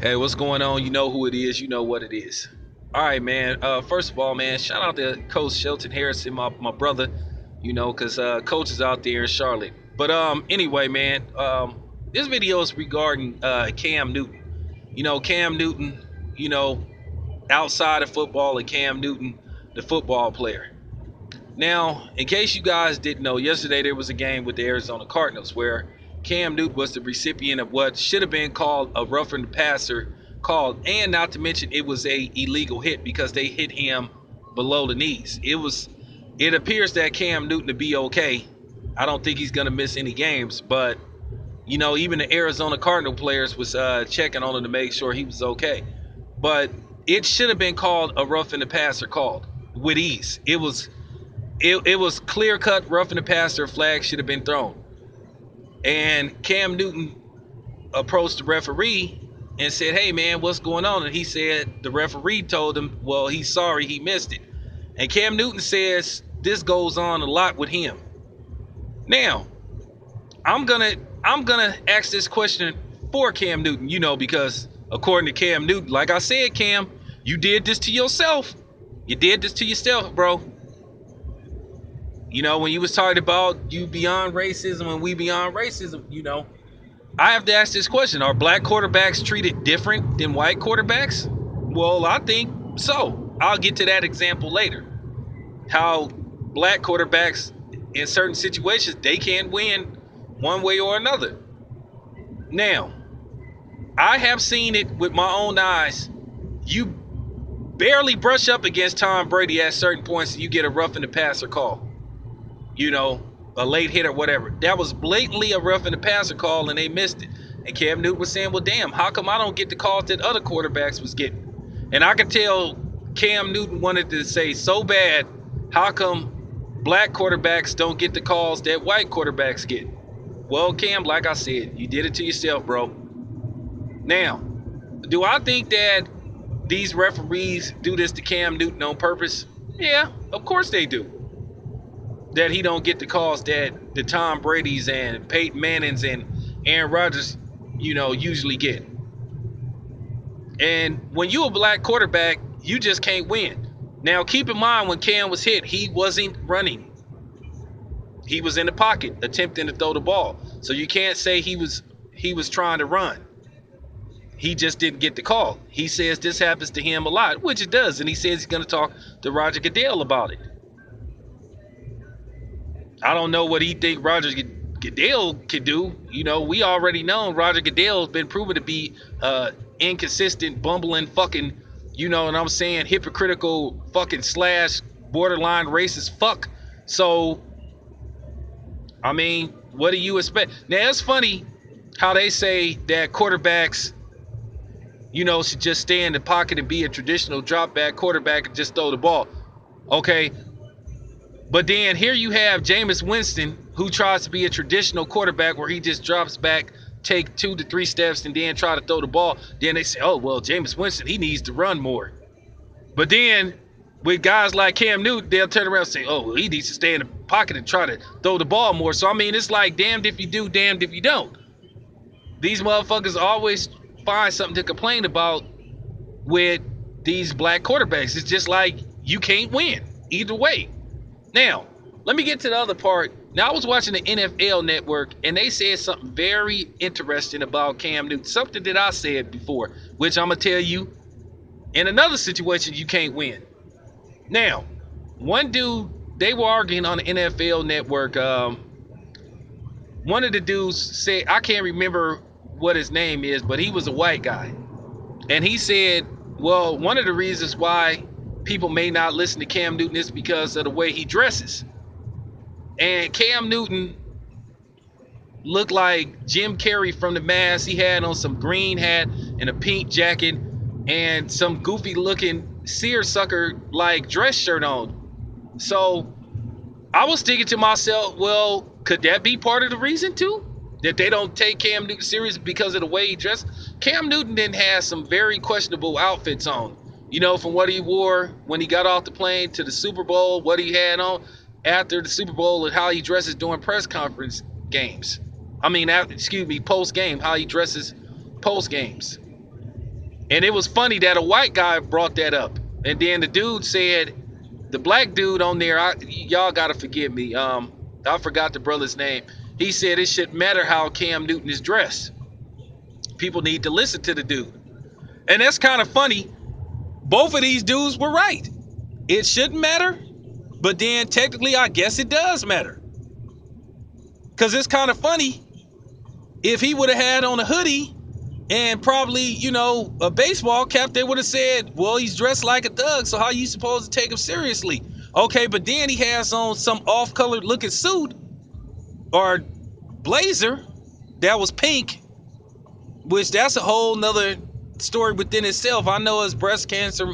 Hey, what's going on? You know who it is. You know what it is. All right, man. First of all, man, shout out to Coach Shelton Harrison, my brother. Cause Coach is out there in Charlotte. But anyway, man, this video is regarding Cam Newton. Cam Newton. You know, outside of football, and Cam Newton, the football player. Now, in case you guys didn't know, yesterday there was a game with the Arizona Cardinals where Cam Newton was the recipient of what should have been called a roughing the passer call, and not to mention it was a illegal hit because they hit him below the knees. It appears that Cam Newton to be okay. I don't think he's gonna miss any games, but even the Arizona Cardinal players was checking on him to make sure he was okay. But it should have been called a roughing the passer called with ease. It was clear cut, roughing the passer, flag should have been thrown. And Cam Newton approached the referee and said, "Hey man, what's going on?" And he said the referee told him, well, he's sorry he missed it. And Cam Newton says this goes on a lot with him. Now, I'm gonna ask this question for Cam Newton, because according to Cam Newton, like I said, Cam, you did this to yourself. You did this to yourself, bro. When you was talking about you beyond racism and we beyond racism, I have to ask this question. Are black quarterbacks treated different than white quarterbacks? Well, I think so. I'll get to that example later. How black quarterbacks in certain situations, they can win one way or another. Now, I have seen it with my own eyes. You barely brush up against Tom Brady at certain points and you get a roughing the passer call. A late hit or whatever. That was blatantly a roughing the passer call and they missed it. And Cam Newton was saying, well, damn, how come I don't get the calls that other quarterbacks was getting? And I could tell Cam Newton wanted to say so bad, how come black quarterbacks don't get the calls that white quarterbacks get? Well, Cam, like I said, you did it to yourself, bro. Now, do I think that these referees do this to Cam Newton on purpose? Yeah, of course they do. That he don't get the calls that the Tom Brady's and Peyton Manning's and Aaron Rodgers, usually get. And when you a black quarterback, you just can't win. Now, keep in mind when Cam was hit, he wasn't running. He was in the pocket attempting to throw the ball. So you can't say he was trying to run. He just didn't get the call. He says this happens to him a lot, which it does. And he says he's going to talk to Roger Goodell about it. I don't know what he think Roger Goodell could do. We already know Roger Goodell has been proven to be inconsistent, bumbling, fucking, what I'm saying, hypocritical, fucking / borderline racist fuck. So, I mean, what do you expect? Now, it's funny how they say that quarterbacks, should just stay in the pocket and be a traditional drop back quarterback and just throw the ball. Okay. But then here you have Jameis Winston, who tries to be a traditional quarterback where he just drops back, take 2 to 3 steps, and then try to throw the ball. Then they say, oh, well, Jameis Winston, he needs to run more. But then with guys like Cam Newton, they'll turn around and say, oh, well, he needs to stay in the pocket and try to throw the ball more. So, I mean, it's like damned if you do, damned if you don't. These motherfuckers always find something to complain about with these black quarterbacks. It's just like you can't win either way. Now, let me get to the other part. Now, I was watching the NFL Network, and they said something very interesting about Cam Newton. Something that I said before, which I'm going to tell you, in another situation, you can't win. Now, one dude, they were arguing on the NFL Network. One of the dudes said, I can't remember what his name is, but he was a white guy. And he said, well, one of the reasons why people may not listen to Cam Newton is because of the way he dresses. And Cam Newton looked like Jim Carrey from The Mask. He had on some green hat and a pink jacket and some goofy looking seersucker like dress shirt on. So I was thinking to myself, well, could that be part of the reason too? That they don't take Cam Newton serious because of the way he dressed? Cam Newton then has some very questionable outfits on. From what he wore when he got off the plane to the Super Bowl, what he had on after the Super Bowl, and how he dresses during press conference games. Post game, how he dresses post games. And it was funny that a white guy brought that up. And then the dude said, the black dude on there, y'all gotta forgive me. I forgot the brother's name. He said it shouldn't matter how Cam Newton is dressed. People need to listen to the dude. And that's kind of funny. Both of these dudes were right. It shouldn't matter. But then technically, I guess it does matter. Because it's kind of funny. If he would have had on a hoodie and probably, you know, a baseball cap, they would have said, well, he's dressed like a thug, so how are you supposed to take him seriously? Okay, but then he has on some off-colored looking suit or blazer that was pink, which that's a whole nother story within itself. I know it's breast cancer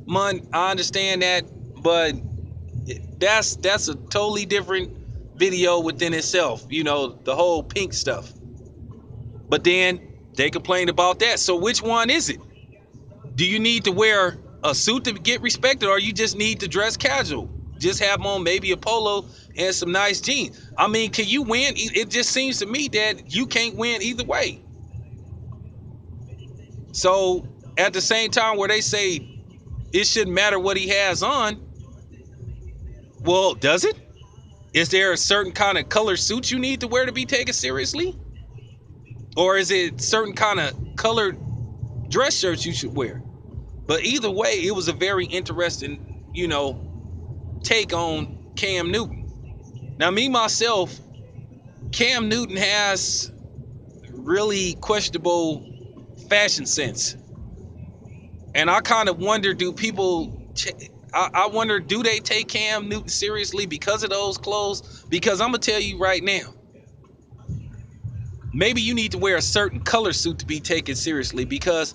month, I understand that, but that's a totally different video within itself, you know, the whole pink stuff. But then they complained about that. So which one is it? Do you need to wear a suit to get respected, or you just need to dress casual? Just have on maybe a polo and some nice jeans. I mean, can you win? It just seems to me that you can't win either way. So at the same time where they say it shouldn't matter what he has on, well, does it? Is there a certain kind of color suit you need to wear to be taken seriously? Or is it certain kind of colored dress shirts you should wear? But either way, it was a very interesting, you know, take on Cam Newton. Now, me, myself, Cam Newton has really questionable fashion sense. And I kind of wonder, do they take Cam Newton seriously because of those clothes? Because I'm going to tell you right now, maybe you need to wear a certain color suit to be taken seriously, because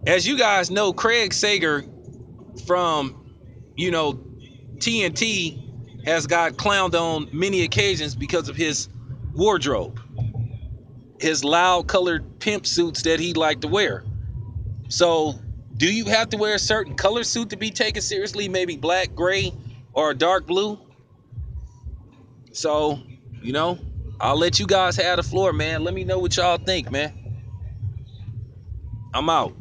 as you guys know, Craig Sager from, you know, TNT has got clowned on many occasions because of his wardrobe, his loud colored pimp suits that he liked to wear. So do you have to wear a certain color suit to be taken seriously? Maybe black, gray, or dark blue? So, you know, I'll let you guys have the floor, man. Let me know what y'all think, man. I'm out.